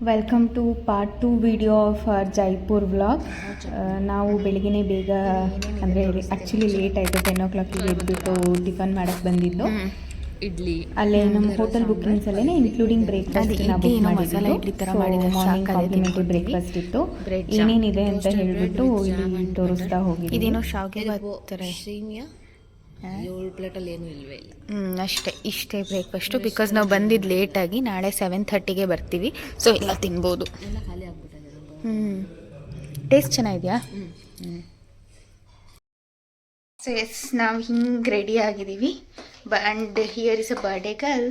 Welcome to part 2 video of Jaipur vlog. ನಾವು ಬೆಳಗ್ಗೆ ಬೇಗ ಅಂದರೆ ಆ್ಯಕ್ಚುಲಿ ಲೇಟ್ ಆಯಿತು, 10 o'clock ಎದ್ಬಿಟ್ಟು ಟಿಫನ್ ಮಾಡೋಕ್ಕೆ ಬಂದಿದ್ದು. ಇಡ್ಲಿ ಅಲ್ಲೇ ನಮ್ಮ ಹೋಟೆಲ್ ಬುಕ್ಕಿಂಗ್ಸಲ್ಲೇ ಇನ್ಕ್ಲೂಡಿಂಗ್ ಬ್ರೇಕ್ಫಾಸ್ಟ್ ಬುಕ್ ಮಾಡಿದ್ದು. ಮಾರ್ನಿಂಗ್ ಕಾಂಪ್ಲಿಮೆಂಟ್ರಿ ಬ್ರೇಕ್ಫಾಸ್ಟ್ ಇತ್ತು. ಏನೇನಿದೆ ಅಂತ ಹೇಳಿಬಿಟ್ಟು ಇಲ್ಲಿ ತೋರಿಸ್ತಾ ಹೋಗಿ. ಇದೇನೋ ಶಾವಿಗೆ ಬರ್ತಾರೆ, ಸೇಮಿಯಾ 7 ಪ್ಲೇಟಲ್ಲಿ ಏನೂ ಇಲ್ಲವೇ ಇಲ್ಲ. ಅಷ್ಟೇ, ಇಷ್ಟೇ ಬ್ರೇಕ್ಫಾಸ್ಟು. ಬಿಕಾಸ್ ನಾವು ಬಂದಿದ್ದು ಲೇಟಾಗಿ, ನಾಳೆ 7:30ಗೆ ಬರ್ತೀವಿ. ಸೊ ಎಲ್ಲ ತಿನ್ಬೋದು. ಎಲ್ಲ ಖಾಲಿ ಆಗ್ಬಿಟ್ಟಿದೆ. ಟೇಸ್ಟ್ ಚೆನ್ನಾಗಿದೆಯಾ? ಸೊ ಎಸ್, ನಾವು ಹಿಂಗೆ ರೆಡಿ ಆಗಿದ್ದೀವಿ. And here is a birthday girl.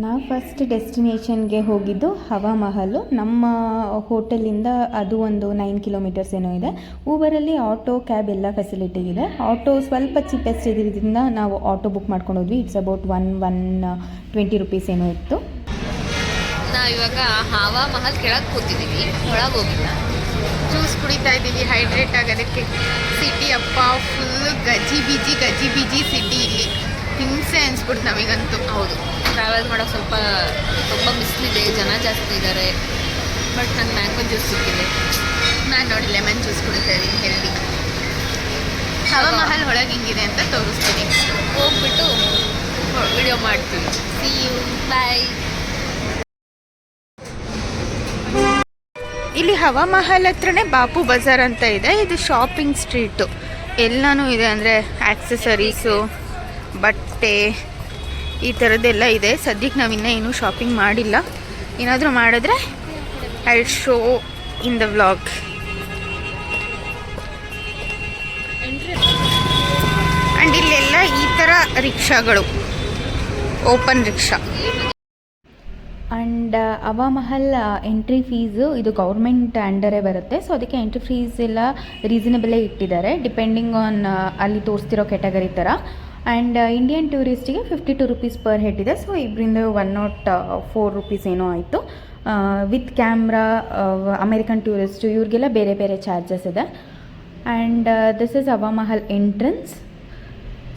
ನಾವು ಫಸ್ಟ್ ಡೆಸ್ಟಿನೇಷನ್ಗೆ ಹೋಗಿದ್ದು ಹವಾ ಮಹಲು. ನಮ್ಮ ಹೋಟೆಲಿಂದ ಅದು ಒಂದು 9 kilometers ಏನೋ ಇದೆ. ಊಬರಲ್ಲಿ ಆಟೋ, ಕ್ಯಾಬ್ ಎಲ್ಲ ಫೆಸಿಲಿಟಿ ಇದೆ. ಆಟೋ ಸ್ವಲ್ಪ ಚೀಪೆಸ್ಟ್ ಇದ್ರಿಂದ ನಾವು ಆಟೋ ಬುಕ್ ಮಾಡ್ಕೊಂಡು ಹೋದ್ವಿ. ಇಟ್ಸ್ ಅಬೌಟ್ 120 rupees ಏನೋ ಇತ್ತು. ನಾವಿವಾಗ ಹವಾ ಮಹಲ್ ಕೆಳಗೆ ಕೂತಿದ್ದೀವಿ, ಒಳಗೆ ಹೋಗಿಲ್ಲ. ಜ್ಯೂಸ್ ಕುಡಿತಾ ಇದ್ದೀವಿ ಹೈಡ್ರೇಟ್ ಆಗೋದಕ್ಕೆ. ಸಿಟಿ ಅಪ್ಪ ಫುಲ್ ಗಜಿ ಬಿಜಿ ಸಿಟಿ. ಇಲ್ಲಿ ಹಿಂಸೆ ಅನ್ಸ್ಬಿಡ್ತು ನಮಗಂತೂ. ಹೌದು, ಟ್ರಾವೆಲ್ ಮಾಡೋಕೆ ತುಂಬ ಬಿಸಿಲಿದೆ, ಜನ ಜಾಸ್ತಿ ಇದ್ದಾರೆ. ಬಟ್ ನಂಗೆ ಮ್ಯಾಂಗೋ ಜ್ಯೂಸ್ ಸಿಕ್ಕಿದೆ. ನಾನು ನೋಡಿ ಲೆಮನ್ ಜ್ಯೂಸ್ ಕುಡಿತಾ ಇದ್ದೀನಿ, ಹೆಲ್ದಿ. ಹವಾ ಮಹಲ್ ಒಳಗೆ ಹಿಂಗಿದೆ ಅಂತ ತೋರಿಸ್ತೀನಿ. ಹೋಗ್ಬಿಟ್ಟು ವಿಡಿಯೋ ಮಾಡ್ತೀವಿ. ಸಿ ಯು, ಬಾಯ್. ಇಲ್ಲಿ ಹವಾ ಮಹಲ್ ಹತ್ರನೇ ಬಾಪು ಬಜಾರ್ ಅಂತ ಇದೆ. ಇದು ಶಾಪಿಂಗ್ ಸ್ಟ್ರೀಟು, ಎಲ್ಲನೂ ಇದೆ. ಅಂದರೆ ಆಕ್ಸೆಸರೀಸು, ಬಟ್ಟೆ, ಈ ಥರದ್ದೆಲ್ಲ ಇದೆ. ಸದ್ಯಕ್ಕೆ ನಾವು ಇನ್ನೂ ಶಾಪಿಂಗ್ ಮಾಡಿಲ್ಲ. ಏನಾದರೂ ಮಾಡಿದ್ರೆ I will show in the vlog. And ಇಲ್ಲೆಲ್ಲ ಈ ಥರ ರಿಕ್ಷಾಗಳು, open rickshaw. And Hawa Mahal entry fees ಇದು ಗೌರ್ಮೆಂಟ್ ಅಂಡರೇ ಬರುತ್ತೆ. ಸೊ ಅದಕ್ಕೆ ಎಂಟ್ರಿ ಫೀಸ್ ಎಲ್ಲ ರೀಸನಬಲೇ ಇಟ್ಟಿದ್ದಾರೆ, ಡಿಪೆಂಡಿಂಗ್ ಆನ್ ಅಲ್ಲಿ ತೋರಿಸ್ತಿರೋ ಕ್ಯಾಟಗರಿ ಥರ. ಆ್ಯಂಡ್ ಇಂಡಿಯನ್ ಟೂರಿಸ್ಟಿಗೆ 52 rupees ಪರ್ ಹೆಡ್ ಇದೆ. ಸೊ ಇಬ್ಬರಿಂದ 104 rupees ಏನೋ ಆಯಿತು. ವಿತ್ ಕ್ಯಾಮ್ರಾ, ಅಮೇರಿಕನ್ ಟೂರಿಸ್ಟ್ ಇವ್ರಿಗೆಲ್ಲ ಬೇರೆ ಬೇರೆ ಚಾರ್ಜಸ್ ಇದೆ. And this is Hawa Mahal entrance.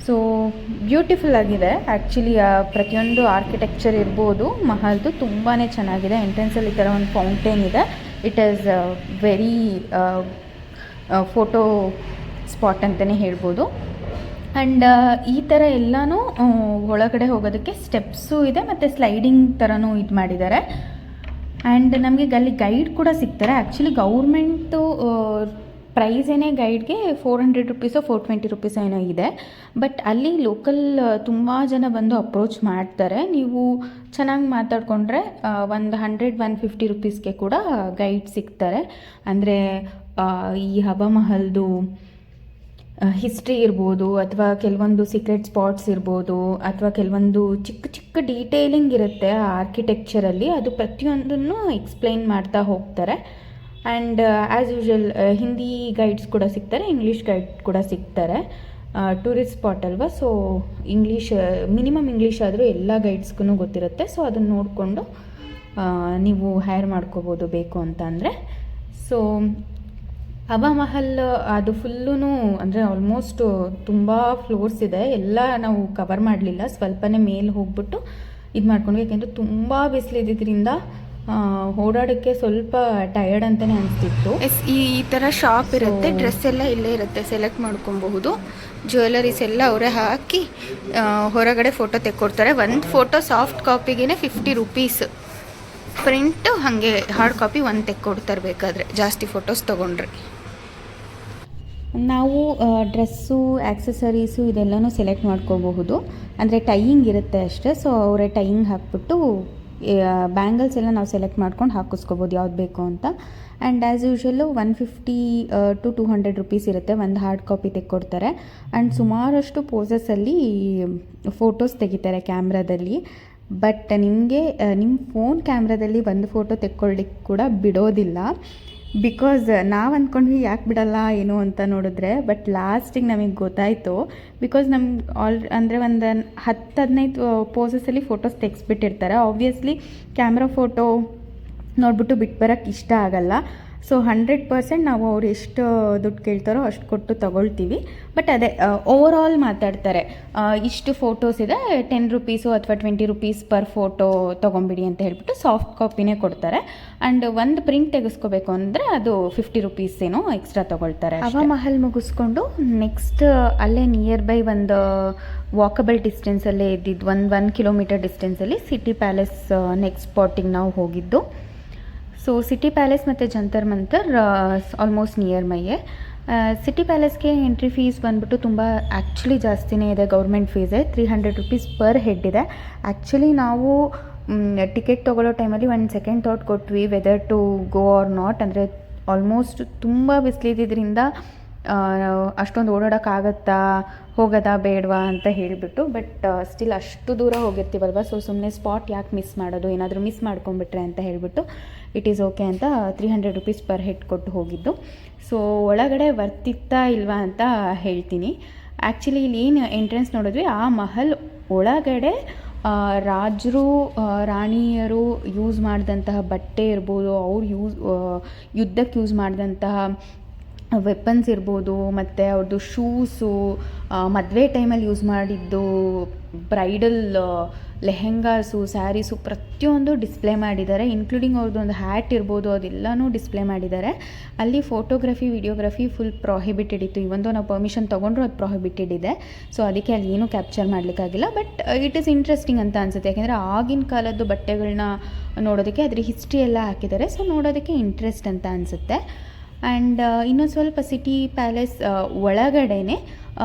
So beautiful ಆಗಿದೆ ಆ್ಯಕ್ಚುಲಿ. ಪ್ರತಿಯೊಂದು ಆರ್ಕಿಟೆಕ್ಚರ್ ಇರ್ಬೋದು ಮಹಲ್ದು ತುಂಬಾ ಚೆನ್ನಾಗಿದೆ. ಎಂಟ್ರೆನ್ಸಲ್ಲಿ ಈ ಥರ ಒಂದು ಫೌಂಟೇನ್ ಇದೆ. It is very photo spot ಅಂತಲೇ ಹೇಳ್ಬೋದು. ಆ್ಯಂಡ್ ಈ ಥರ ಎಲ್ಲನೂ ಒಳಗಡೆ ಹೋಗೋದಕ್ಕೆ ಸ್ಟೆಪ್ಸು ಇದೆ ಮತ್ತು ಸ್ಲೈಡಿಂಗ್ ಥರನೂ ಇದು ಮಾಡಿದ್ದಾರೆ. ಆ್ಯಂಡ್ ನಮಗೆ ಅಲ್ಲಿ ಗೈಡ್ ಕೂಡ ಸಿಗ್ತಾರೆ. ಆ್ಯಕ್ಚುಲಿ ಗೌರ್ಮೆಂಟು ಪ್ರೈಸ್ ಏನೇ ಗೈಡ್ಗೆ 400 rupees 420 rupees ಏನೋ ಇದೆ. ಬಟ್ ಅಲ್ಲಿ ಲೋಕಲ್ ತುಂಬ ಜನ ಬಂದು ಅಪ್ರೋಚ್ ಮಾಡ್ತಾರೆ. ನೀವು ಚೆನ್ನಾಗಿ ಮಾತಾಡಿಕೊಂಡ್ರೆ 100-150 rupeesಗೆ ಕೂಡ ಗೈಡ್ ಸಿಗ್ತಾರೆ. ಅಂದರೆ ಈ ಹವಾ ಮಹಲ್ದು ಹಿಸ್ಟ್ರಿ ಇರ್ಬೋದು, ಅಥವಾ ಕೆಲವೊಂದು ಸೀಕ್ರೆಟ್ ಸ್ಪಾಟ್ಸ್ ಇರ್ಬೋದು, ಅಥವಾ ಕೆಲವೊಂದು ಚಿಕ್ಕ ಚಿಕ್ಕ ಡೀಟೇಲಿಂಗ್ ಇರುತ್ತೆ ಆ ಆರ್ಕಿಟೆಕ್ಚರಲ್ಲಿ, ಅದು ಪ್ರತಿಯೊಂದನ್ನು ಎಕ್ಸ್ಪ್ಲೈನ್ ಮಾಡ್ತಾ ಹೋಗ್ತಾರೆ. And as usual Hindi guides ಕೂಡ ಸಿಗ್ತಾರೆ, ಇಂಗ್ಲೀಷ್ ಗೈಡ್ ಕೂಡ ಸಿಗ್ತಾರೆ. ಟೂರಿಸ್ಟ್ ಸ್ಪಾಟ್ ಅಲ್ವಾ, ಸೊ ಮಿನಿಮಮ್ ಇಂಗ್ಲೀಷ್ ಆದರೂ ಎಲ್ಲ ಗೈಡ್ಸ್ಗೂ ಗೊತ್ತಿರುತ್ತೆ. ಸೊ ಅದನ್ನು ನೋಡಿಕೊಂಡು ನೀವು ಹೈರ್ ಮಾಡ್ಕೋಬೋದು ಬೇಕು ಅಂತ ಅಂದರೆ. ಸೊ ಹವಾ ಮಹಲ್ ಅದು ಫುಲ್ಲೂ ಅಂದರೆ ಆಲ್ಮೋಸ್ಟ್ ತುಂಬ ಫ್ಲೋರ್ಸ್ ಇದೆ. ಎಲ್ಲ ನಾವು ಕವರ್ ಮಾಡಲಿಲ್ಲ, ಸ್ವಲ್ಪನೇ ಮೇಲೆ ಹೋಗ್ಬಿಟ್ಟು ಇದು ಮಾಡ್ಕೊಂಡ್ವಿ. ಯಾಕೆಂದರೆ ತುಂಬ ಬಿಸಿಲಿದ್ದರಿಂದ ಓಡಾಡೋಕ್ಕೆ ಸ್ವಲ್ಪ ಟಯರ್ಡ್ ಅಂತಲೇ ಅನಿಸ್ತಿತ್ತು. ಈ ಥರ ಶಾಪ್ ಇರುತ್ತೆ, ಡ್ರೆಸ್ ಎಲ್ಲ ಇಲ್ಲೇ ಇರುತ್ತೆ, ಸೆಲೆಕ್ಟ್ ಮಾಡ್ಕೊಬಹುದು. ಜ್ಯುವೆಲರೀಸ್ ಎಲ್ಲ ಅವರೇ ಹಾಕಿ ಹೊರಗಡೆ ಫೋಟೋ ತೆಕ್ಕೊಡ್ತಾರೆ. ಒಂದು ಫೋಟೋ ಸಾಫ್ಟ್ ಕಾಪಿಗೆ 50 rupees, ಪ್ರಿಂಟು ಹಾಗೆ ಹಾರ್ಡ್ ಕಾಪಿ ಒಂದು ತೆಕ್ಕೊಡ್ತಾರೆ ಬೇಕಾದರೆ, ಜಾಸ್ತಿ ಫೋಟೋಸ್ ತೊಗೊಂಡ್ರೆ. ನಾವು ಡ್ರೆಸ್ಸು, ಆ್ಯಕ್ಸಸರೀಸು ಇದೆಲ್ಲನೂ ಸೆಲೆಕ್ಟ್ ಮಾಡ್ಕೋಬಹುದು. ಅಂದರೆ ಟೈಯಿಂಗ್ ಇರುತ್ತೆ ಅಷ್ಟೇ. ಸೊ ಅವರೇ ಟೈಯಿಂಗ್ ಹಾಕ್ಬಿಟ್ಟು ಬ್ಯಾಂಗಲ್ಸ್ ಎಲ್ಲ ನಾವು ಸೆಲೆಕ್ಟ್ ಮಾಡ್ಕೊಂಡು ಹಾಕಿಸ್ಕೋಬೋದು ಯಾವ್ದು ಬೇಕು ಅಂತ. ಆ್ಯಂಡ್ ಆ್ಯಸ್ ಯೂಶ್ವಲ್ಲು 150-200 rupees ಇರುತ್ತೆ, ಒಂದು ಹಾರ್ಡ್ ಕಾಪಿ ತೆಕ್ಕೊಡ್ತಾರೆ. ಆ್ಯಂಡ್ ಸುಮಾರಷ್ಟು ಪೋಸಸಲ್ಲಿ ಫೋಟೋಸ್ ತೆಗಿತಾರೆ ಕ್ಯಾಮ್ರಾದಲ್ಲಿ. ಬಟ್ ನಿಮಗೆ ನಿಮ್ಮ ಫೋನ್ ಕ್ಯಾಮ್ರಾದಲ್ಲಿ ಒಂದು ಫೋಟೋ ತೆಕ್ಕೊಳ್ಳಿಕ್ಕೆ ಕೂಡ ಬಿಡೋದಿಲ್ಲ. ಬಿಕಾಸ್ ನಾವು ಅಂದ್ಕೊಂಡ್ವಿ ಯಾಕೆ ಬಿಡಲ್ಲ ಏನು ಅಂತ ನೋಡಿದ್ರೆ, ಬಟ್ ಲಾಸ್ಟಿಗೆ ನಮಗೆ ಗೊತ್ತಾಯಿತು. ಬಿಕಾಸ್ ನಮ್ಗೆ ಅಂದರೆ ಒಂದು 10-15 ಪೋಸಸಲ್ಲಿ ಫೋಟೋಸ್ ತೆಗೆಸ್ಬಿಟ್ಟಿರ್ತಾರೆ. ಆಬ್ವಿಯಸ್ಲಿ ಕ್ಯಾಮ್ರಾ ಫೋಟೋ ನೋಡಿಬಿಟ್ಟು ಬಿಟ್ಟು ಬರೋಕ್ಕೆ ಇಷ್ಟ ಆಗಲ್ಲ. ಸೊ 100% ನಾವು ಅವ್ರು ಎಷ್ಟು ದುಡ್ಡು ಕೇಳ್ತಾರೋ ಅಷ್ಟು ಕೊಟ್ಟು ತೊಗೊಳ್ತೀವಿ. ಬಟ್ ಅದೇ ಓವರ್ ಆಲ್ ಮಾತಾಡ್ತಾರೆ, ಇಷ್ಟು ಫೋಟೋಸ್ ಇದೆ, 10 ರುಪೀಸು ಅಥವಾ 20 ರುಪೀಸ್ ಪರ್ ಫೋಟೋ ತೊಗೊಂಬಿಡಿ ಅಂತ ಹೇಳ್ಬಿಟ್ಟು ಸಾಫ್ಟ್ ಕಾಪಿನೇ ಕೊಡ್ತಾರೆ. ಆ್ಯಂಡ್ ಒಂದು ಪ್ರಿಂಟ್ ತೆಗೆಸ್ಕೋಬೇಕು ಅಂದರೆ ಅದು 50 ರುಪೀಸ್ ಏನೋ ಎಕ್ಸ್ಟ್ರಾ ತೊಗೊಳ್ತಾರೆ. ಹವಾ ಮಹಲ್ ಮುಗಿಸ್ಕೊಂಡು ನೆಕ್ಸ್ಟ್ ಅಲ್ಲೇ ನಿಯರ್ ಬೈ ಒಂದು ವಾಕಬಲ್ ಡಿಸ್ಟೆನ್ಸಲ್ಲೇ ಇದ್ದಿದ್ದು 1 ಕಿಲೋಮೀಟರ್ ಡಿಸ್ಟೆನ್ಸಲ್ಲಿ ಸಿಟಿ ಪ್ಯಾಲೇಸ್ ನೆಕ್ಸ್ಟ್ ಸ್ಪಾಟಿಗೆ ನಾವು ಹೋಗಿದ್ದು. ಸೊ ಸಿಟಿ ಪ್ಯಾಲೇಸ್ ಮತ್ತು ಜಂತರ್ ಮಂತರ್ ಆಲ್ಮೋಸ್ಟ್ ನಿಯರ್ ಮೈಯೇ. ಸಿಟಿ ಪ್ಯಾಲೇಸ್ಗೆ ಎಂಟ್ರಿ ಫೀಸ್ ಬಂದ್ಬಿಟ್ಟು ತುಂಬ ಆ್ಯಕ್ಚುಲಿ ಜಾಸ್ತಿನೇ ಇದೆ. ಗೌರ್ಮೆಂಟ್ ಫೀಸೇ 300 ರುಪೀಸ್ ಪರ್ ಹೆಡ್ ಇದೆ. ಆ್ಯಕ್ಚುಲಿ ನಾವು ಟಿಕೆಟ್ ತೊಗೊಳ್ಳೋ ಟೈಮಲ್ಲಿ ಒಂದು ಸೆಕೆಂಡ್ ಥಾಟ್ ಕೊಟ್ವಿ whether to go or not. ಅಂದರೆ ಆಲ್ಮೋಸ್ಟ್ ತುಂಬ ಬಿಸಿಲಿದ್ದರಿಂದ ಅಷ್ಟೊಂದು ಓಡಾಡೋಕ್ಕಾಗತ್ತಾ, ಹೋಗೋದಾ ಬೇಡವಾ ಅಂತ ಹೇಳಿಬಿಟ್ಟು. ಬಟ್ ಸ್ಟಿಲ್ ಅಷ್ಟು ದೂರ ಹೋಗಿರ್ತೀವಲ್ವ, ಸೊ ಸುಮ್ಮನೆ ಸ್ಪಾಟ್ ಯಾಕೆ ಮಿಸ್ ಮಾಡೋದು, ಏನಾದರೂ ಮಿಸ್ ಮಾಡ್ಕೊಂಬಿಟ್ರೆ ಅಂತ ಹೇಳಿಬಿಟ್ಟು ಇಟ್ ಈಸ್ ಓಕೆ ಅಂತ 300 ರುಪೀಸ್ ಪರ್ ಹೆಡ್ ಕೊಟ್ಟು ಹೋಗಿದ್ದು. ಸೊ ಒಳಗಡೆ ವರ್ತಿತ್ತಾ ಇಲ್ವಾ ಅಂತ ಹೇಳ್ತೀನಿ. ಆ್ಯಕ್ಚುಲಿ ಇಲ್ಲಿ ಏನು ಎಂಟ್ರೆನ್ಸ್ ನೋಡಿದ್ವಿ, ಆ ಮಹಲ್ ಒಳಗಡೆ ರಾಜರು ರಾಣಿಯರು ಯೂಸ್ ಮಾಡಿದಂತಹ ಬಟ್ಟೆ ಇರ್ಬೋದು, ಅವ್ರು ಯುದ್ಧಕ್ಕೆ ಯೂಸ್ ಮಾಡಿದಂತಹ ವೆಪನ್ಸ್ ಇರ್ಬೋದು, ಮತ್ತು ಅವ್ರದ್ದು ಶೂಸು, ಮದುವೆ ಟೈಮಲ್ಲಿ ಯೂಸ್ ಮಾಡಿದ್ದು ಬ್ರೈಡಲ್ ಲೆಹೆಂಗಾಸು, ಸ್ಯಾರೀಸು ಪ್ರತಿಯೊಂದು ಡಿಸ್ಪ್ಲೇ ಮಾಡಿದ್ದಾರೆ. ಇನ್ಕ್ಲೂಡಿಂಗ್ ಅವ್ರದ್ದು ಒಂದು ಹ್ಯಾಟ್ ಇರ್ಬೋದು, ಅದೆಲ್ಲನೂ ಡಿಸ್ಪ್ಲೇ ಮಾಡಿದ್ದಾರೆ. ಅಲ್ಲಿ ಫೋಟೋಗ್ರಫಿ ವಿಡಿಯೋಗ್ರಫಿ ಫುಲ್ ಪ್ರೊಹಿಬಿಟೆಡ್ ಇತ್ತು. ಇವೊಂದು ನಾವು ಪರ್ಮಿಷನ್ ತೊಗೊಂಡ್ರು ಅದು ಪ್ರೊಹಿಬಿಟೆಡ್ ಇದೆ. ಸೊ ಅದಕ್ಕೆ ಅಲ್ಲಿ ಏನೂ ಕ್ಯಾಪ್ಚರ್ ಮಾಡಲಿಕ್ಕಾಗಿಲ್ಲ. ಬಟ್ ಇಟ್ ಈಸ್ ಇಂಟ್ರೆಸ್ಟಿಂಗ್ ಅಂತ ಅನಿಸುತ್ತೆ, ಯಾಕೆಂದರೆ ಆಗಿನ ಕಾಲದ್ದು ಬಟ್ಟೆಗಳನ್ನ ನೋಡೋದಕ್ಕೆ ಅದ್ರ ಹಿಸ್ಟ್ರಿ ಎಲ್ಲ ಹಾಕಿದ್ದಾರೆ. ಸೊ ನೋಡೋದಕ್ಕೆ ಇಂಟ್ರೆಸ್ಟ್ ಅಂತ ಅನಿಸುತ್ತೆ. ಆ್ಯಂಡ್ ಇನ್ನೊಂದು ಸ್ವಲ್ಪ ಸಿಟಿ ಪ್ಯಾಲೇಸ್ ಒಳಗಡೆನೆ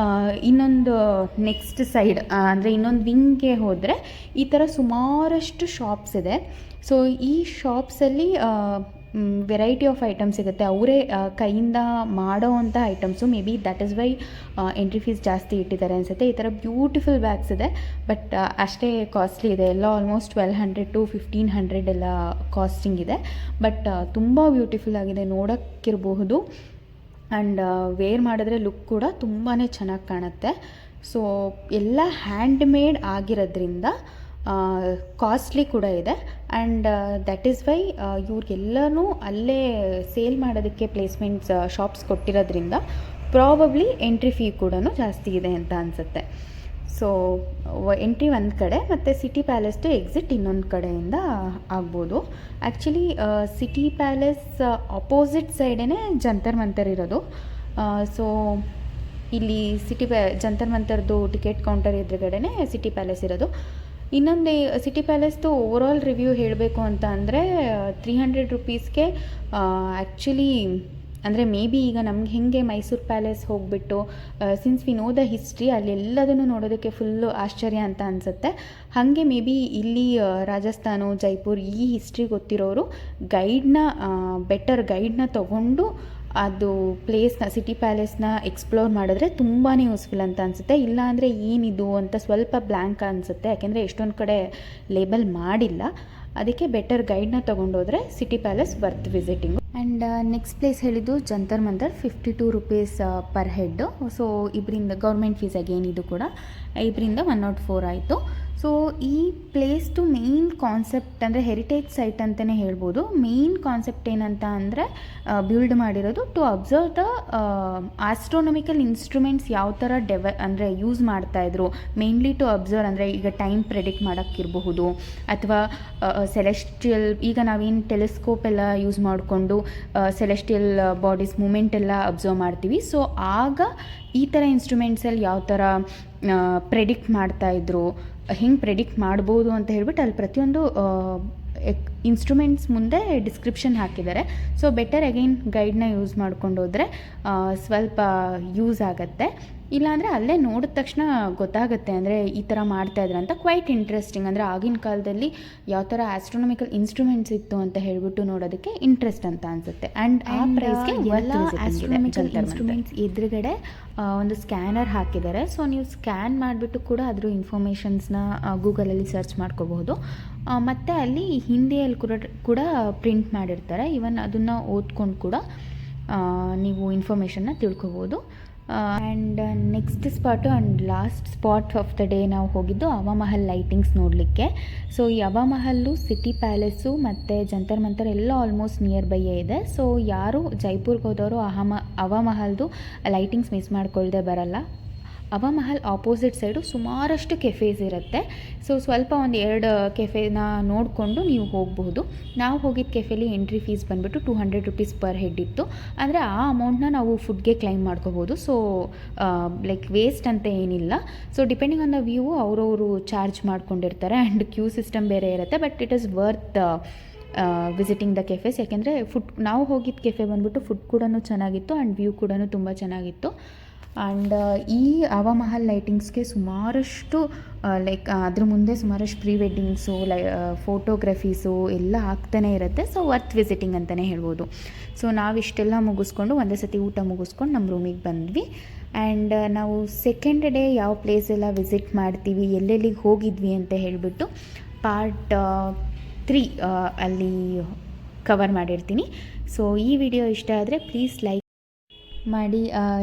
ಇನ್ನೊಂದು ನೆಕ್ಸ್ಟ್ ಸೈಡ್ ಅಂದರೆ ಇನ್ನೊಂದು ವಿಂಗ್ಗೆ ಹೋದರೆ ಈ ಥರ ಸುಮಾರಷ್ಟು ಶಾಪ್ಸ್ ಇದೆ. ಸೊ ಈ ಶಾಪ್ಸಲ್ಲಿ ವೆರೈಟಿ ಆಫ್ ಐಟಮ್ಸ್ ಸಿಗುತ್ತೆ. ಅವರೇ ಕೈಯಿಂದ ಮಾಡೋ ಅಂಥ items. May be that is why entry fees ಜಾಸ್ತಿ ಇಟ್ಟಿದ್ದಾರೆ ಅನಿಸುತ್ತೆ. ಈ ಥರ ಬ್ಯೂಟಿಫುಲ್ ಬ್ಯಾಗ್ಸ್ ಇದೆ, ಬಟ್ ಅಷ್ಟೇ ಕಾಸ್ಟ್ಲಿ ಇದೆ. ಎಲ್ಲ ಆಲ್ಮೋಸ್ಟ್ 1200 to 1500 ಎಲ್ಲ ಕಾಸ್ಟಿಂಗ್ ಇದೆ. ಬಟ್ ತುಂಬ ಬ್ಯೂಟಿಫುಲ್ ಆಗಿದೆ, ನೋಡೋಕ್ಕಿರಬಹುದು. ಆ್ಯಂಡ್ ವೇರ್ ಮಾಡಿದ್ರೆ ಲುಕ್ ಕೂಡ ತುಂಬಾ ಚೆನ್ನಾಗಿ ಕಾಣುತ್ತೆ. ಸೊ ಎಲ್ಲ ಹ್ಯಾಂಡ್ ಮೇಡ್ ಆಗಿರೋದ್ರಿಂದ ಕಾಸ್ಟ್ಲಿ ಕೂಡ ಇದೆ. ಆ್ಯಂಡ್ ದ್ಯಾಟ್ ಈಸ್ ವೈ ಇವ್ರಿಗೆಲ್ಲನೂ ಅಲ್ಲೇ ಸೇಲ್ ಮಾಡೋದಕ್ಕೆ ಪ್ಲೇಸ್ಮೆಂಟ್ಸ್ ಶಾಪ್ಸ್ ಕೊಟ್ಟಿರೋದ್ರಿಂದ ಪ್ರಾಬಬ್ಲಿ ಎಂಟ್ರಿ ಫೀ ಕೂಡ ಜಾಸ್ತಿ ಇದೆ ಅಂತ ಅನಿಸುತ್ತೆ. ಸೊ ಎಂಟ್ರಿ ಒಂದು ಕಡೆ ಮತ್ತು ಸಿಟಿ ಪ್ಯಾಲೇಸ್ ಟು ಎಕ್ಸಿಟ್ ಇನ್ನೊಂದು ಕಡೆಯಿಂದ ಆಗ್ಬೋದು. ಆ್ಯಕ್ಚುಲಿ ಸಿಟಿ ಪ್ಯಾಲೇಸ್ ಅಪೋಸಿಟ್ ಸೈಡೇ ಜಂತರ್ ಮಂತರ್ ಇರೋದು. ಸೊ ಇಲ್ಲಿ ಜಂತರ್ ಮಂತರ್ದು ಟಿಕೆಟ್ ಕೌಂಟರ್ ಎದುರುಗಡೆನೇ ಸಿಟಿ ಪ್ಯಾಲೇಸ್ ಇರೋದು. ಇನ್ನೊಂದು ಸಿಟಿ ಪ್ಯಾಲೇಸ್ದು ಓವರಾಲ್ ರಿವ್ಯೂ ಹೇಳಬೇಕು ಅಂತ ಅಂದರೆ 300 ರುಪೀಸ್ಗೆ ಆ್ಯಕ್ಚುಲಿ ಅಂದರೆ ಮೇ ಬಿ ಈಗ ನಮ್ಗೆ ಹೇಗೆ ಮೈಸೂರು ಪ್ಯಾಲೇಸ್ ಹೋಗಿಬಿಟ್ಟು since we know the history ಅಲ್ಲಿ ಎಲ್ಲದನ್ನು ನೋಡೋದಕ್ಕೆ ಫುಲ್ಲು ಆಶ್ಚರ್ಯ ಅಂತ ಅನಿಸುತ್ತೆ. ಹಾಗೆ ಮೇ ಬಿ ಇಲ್ಲಿ ರಾಜಸ್ಥಾನ, ಜೈಪುರ್ ಈ ಹಿಸ್ಟ್ರಿ ಗೊತ್ತಿರೋರು ಬೆಟರ್ ಗೈಡ್ನ ತೊಗೊಂಡು ಅದು ಪ್ಲೇಸ್ನ ಸಿಟಿ ಪ್ಯಾಲೇಸ್ನ ಎಕ್ಸ್ಪ್ಲೋರ್ ಮಾಡಿದ್ರೆ ತುಂಬಾ ಯೂಸ್ಫುಲ್ ಅಂತ ಅನಿಸುತ್ತೆ. ಇಲ್ಲಾಂದರೆ ಏನಿದು ಅಂತ ಸ್ವಲ್ಪ ಬ್ಲ್ಯಾಂಕ್ ಅನಿಸುತ್ತೆ, ಯಾಕೆಂದರೆ ಎಷ್ಟೊಂದು ಕಡೆ ಲೇಬಲ್ ಮಾಡಿಲ್ಲ. ಅದಕ್ಕೆ ಬೆಟರ್ ಗೈಡ್ನ ತೊಗೊಂಡೋದ್ರೆ city palace worth visiting. And next place ಹೇಳಿದ್ದು Jantar Mantar, 52 rupees per head. So ಇಬ್ಬರಿಂದ ಗೌರ್ಮೆಂಟ್ ಫೀಸ್ ಅಗೇನ್ ಇದು ಕೂಡ ಇಬ್ಬರಿಂದ 104 ಆಯಿತು. ಸೊ ಈ ಪ್ಲೇಸ್ದು ಮೇಯ್ನ್ ಕಾನ್ಸೆಪ್ಟ್ ಅಂದರೆ ಹೆರಿಟೇಜ್ ಸೈಟ್ ಅಂತಲೇ ಹೇಳ್ಬೋದು. ಮೇಯ್ನ್ ಕಾನ್ಸೆಪ್ಟ್ ಏನಂತ ಅಂದರೆ ಬಿಲ್ಡ್ ಮಾಡಿರೋದು to observe the astronomical instruments ಯಾವ ಥರ ಅಂದರೆ ಯೂಸ್ ಮಾಡ್ತಾಯಿದ್ರು. ಮೇನ್ಲಿ ಟು ಅಬ್ಸರ್ವ್ ಅಂದರೆ ಈಗ ಟೈಮ್ ಪ್ರೆಡಿಕ್ಟ್ ಮಾಡೋಕ್ಕಿರಬಹುದು, ಅಥವಾ ಸೆಲೆಸ್ಟಿಯಲ್, ಈಗ ನಾವೇನು ಟೆಲಿಸ್ಕೋಪ್ ಎಲ್ಲ ಯೂಸ್ ಮಾಡಿಕೊಂಡು ಸೆಲೆಸ್ಟಿಯಲ್ ಬಾಡೀಸ್ ಮೂಮೆಂಟ್ ಎಲ್ಲ ಅಬ್ಸರ್ವ್ ಮಾಡ್ತೀವಿ. ಸೊ ಆಗ ಈ ಥರ ಇನ್ಸ್ಟ್ರೂಮೆಂಟ್ಸಲ್ಲಿ ಯಾವ ಥರ ಪ್ರೆಡಿಕ್ಟ್ ಮಾಡ್ತಾಯಿದ್ರು, ಹೆಂಗೆ ಪ್ರೆಡಿಕ್ಟ್ ಮಾಡ್ಬೋದು ಅಂತ ಹೇಳ್ಬಿಟ್ಟು ಅಲ್ಲಿ ಪ್ರತಿಯೊಂದು ಇನ್ಸ್ಟ್ರೂಮೆಂಟ್ಸ್ ಮುಂದೆ ಡಿಸ್ಕ್ರಿಪ್ಷನ್ ಹಾಕಿದ್ದಾರೆ. ಸೊ ಬೆಟರ್ ಅಗೈನ್ ಗೈಡ್ನ ಯೂಸ್ ಮಾಡ್ಕೊಂಡು ಹೋದರೆ ಸ್ವಲ್ಪ ಯೂಸ್ ಆಗುತ್ತೆ. ಇಲ್ಲಾಂದರೆ ಅಲ್ಲೇ ನೋಡಿದ ತಕ್ಷಣ ಗೊತ್ತಾಗುತ್ತೆ ಅಂದರೆ ಈ ಥರ ಮಾಡ್ತಾಯಿದ್ರು ಅಂತ. ಕ್ವೈಟ್ ಇಂಟ್ರೆಸ್ಟಿಂಗ್, ಅಂದರೆ ಆಗಿನ ಕಾಲದಲ್ಲಿ ಯಾವ ಥರ ಆಸ್ಟ್ರೋನಮಿಕಲ್ ಇನ್ಸ್ಟ್ರೂಮೆಂಟ್ಸ್ ಇತ್ತು ಅಂತ ಹೇಳ್ಬಿಟ್ಟು ನೋಡೋದಕ್ಕೆ ಇಂಟ್ರೆಸ್ಟ್ ಅಂತ ಅನಿಸುತ್ತೆ. ಆ್ಯಂಡ್ ಆ ಪ್ರೈಸ್ಗೆ ಎಲ್ಲ ಆಸ್ಟ್ರೋನಮಿಕಲ್ ಇನ್ಸ್ಟ್ರೂಮೆಂಟ್ಸ್ ಎದುರುಗಡೆ ಒಂದು ಸ್ಕ್ಯಾನರ್ ಹಾಕಿದ್ದಾರೆ. ಸೊ ನೀವು ಸ್ಕ್ಯಾನ್ ಮಾಡಿಬಿಟ್ಟು ಕೂಡ ಅದ್ರ ಇನ್ಫಾರ್ಮೇಷನ್ಸ್ನ ಗೂಗಲಲ್ಲಿ ಸರ್ಚ್ ಮಾಡ್ಕೋಬಹುದು. ಮತ್ತು ಅಲ್ಲಿ ಹಿಂದಿಯಲ್ಲಿ ಕೂಡ ಪ್ರಿಂಟ್ ಮಾಡಿರ್ತಾರೆ. ಈವನ್ ಅದನ್ನು ಓದ್ಕೊಂಡು ಕೂಡ ನೀವು ಇನ್ಫಾರ್ಮೇಷನ್ನ ತಿಳ್ಕೊಬೋದು. And next spot and last spot of the day ನಾವು ಹೋಗಿದ್ದು ಹವಾಮಹಲ್ ಲೈಟಿಂಗ್ಸ್ ನೋಡಲಿಕ್ಕೆ. ಸೊ ಈ ಹವಾಮಹಲ್ಲು ಸಿಟಿ ಪ್ಯಾಲೇಸು ಮತ್ತು ಜಂತರ್ ಮಂತರ್ ಎಲ್ಲ ಆಲ್ಮೋಸ್ಟ್ ನಿಯರ್ ಬೈಯೇ ಇದೆ. ಸೊ ಯಾರು ಜೈಪುರ್ಗೆ ಹೋದವರು ಹವಾಮಹಲ್ದು ಲೈಟಿಂಗ್ಸ್ ಮಿಸ್ ಮಾಡ್ಕೊಳ್ದೆ ಬರಲ್ಲ. ಹವಾಮಹಲ್ ಆಪೋಸಿಟ್ ಸೈಡು ಸುಮಾರಷ್ಟು ಕೆಫೇಸ್ ಇರುತ್ತೆ. ಸೊ ಸ್ವಲ್ಪ ಒಂದು 2 ಕೆಫೆನ ನೋಡಿಕೊಂಡು ನೀವು ಹೋಗಬಹುದು. ನಾವು ಹೋಗಿದ್ದ ಕೆಫೆಲಿ ಎಂಟ್ರಿ ಫೀಸ್ ಬಂದುಬಿಟ್ಟು 200 rupees ಪರ್ ಹೆಡ್ ಇತ್ತು. ಅಂದರೆ ಆ ಅಮೌಂಟ್ನ ನಾವು ಫುಡ್ಗೆ ಕ್ಲೈಮ್ ಮಾಡ್ಕೋಬೋದು. ಸೊ ಲೈಕ್ ವೇಸ್ಟ್ ಅಂತ ಏನಿಲ್ಲ. So depending on the view ಅವರವರು ಚಾರ್ಜ್ ಮಾಡ್ಕೊಂಡಿರ್ತಾರೆ. ಆ್ಯಂಡ್ ಕ್ಯೂ ಸಿಸ್ಟಮ್ ಬೇರೆ ಇರುತ್ತೆ. But it is worth visiting the cafes. ಯಾಕೆಂದರೆ ನಾವು ಹೋಗಿದ್ದ ಕೆಫೆ ಬಂದುಬಿಟ್ಟು ಫುಡ್ ಕೂಡ ಚೆನ್ನಾಗಿತ್ತು ಆ್ಯಂಡ್ ವ್ಯೂ ಕೂಡ ತುಂಬ ಚೆನ್ನಾಗಿತ್ತು. ಆ್ಯಂಡ್ ಈ ಹವಾಮಹಲ್ ಲೈಟಿಂಗ್ಸ್ಗೆ ಸುಮಾರಷ್ಟು ಲೈಕ್ ಅದ್ರ ಮುಂದೆ ಸುಮಾರಷ್ಟು ಪ್ರೀ ವೆಡ್ಡಿಂಗ್ಸು ಫೋಟೋಗ್ರಫೀಸು ಎಲ್ಲ ಆಗ್ತಾನೆ ಇರುತ್ತೆ. ಸೊ ವರ್ತ್ ವಿಸಿಟಿಂಗ್ ಅಂತಲೇ ಹೇಳ್ಬೋದು. ಸೊ ನಾವಿಷ್ಟೆಲ್ಲ ಮುಗಿಸ್ಕೊಂಡು ಒಂದೇ ಸತಿ ಊಟ ಮುಗಿಸ್ಕೊಂಡು ನಮ್ಮ ರೂಮಿಗೆ ಬಂದ್ವಿ. ಆ್ಯಂಡ್ ನಾವು ಸೆಕೆಂಡ್ ಡೇ ಯಾವ ಪ್ಲೇಸ್ ಎಲ್ಲ ವಿಸಿಟ್ ಮಾಡ್ತೀವಿ, ಎಲ್ಲೆಲ್ಲಿಗೆ ಹೋಗಿದ್ವಿ ಅಂತ ಹೇಳಿಬಿಟ್ಟು ಪಾರ್ಟ್ 3 ಅಲ್ಲಿ ಕವರ್ ಮಾಡಿರ್ತೀನಿ. ಸೊ ಈ ವಿಡಿಯೋ ಇಷ್ಟ ಆದರೆ ಪ್ಲೀಸ್ ಲೈಕ್ ಮಾಡಿ,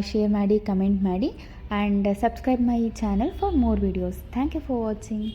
ಶೇರ್ ಮಾಡಿ, ಕಮೆಂಟ್ ಮಾಡಿ and subscribe my channel for more videos. Thank you for watching.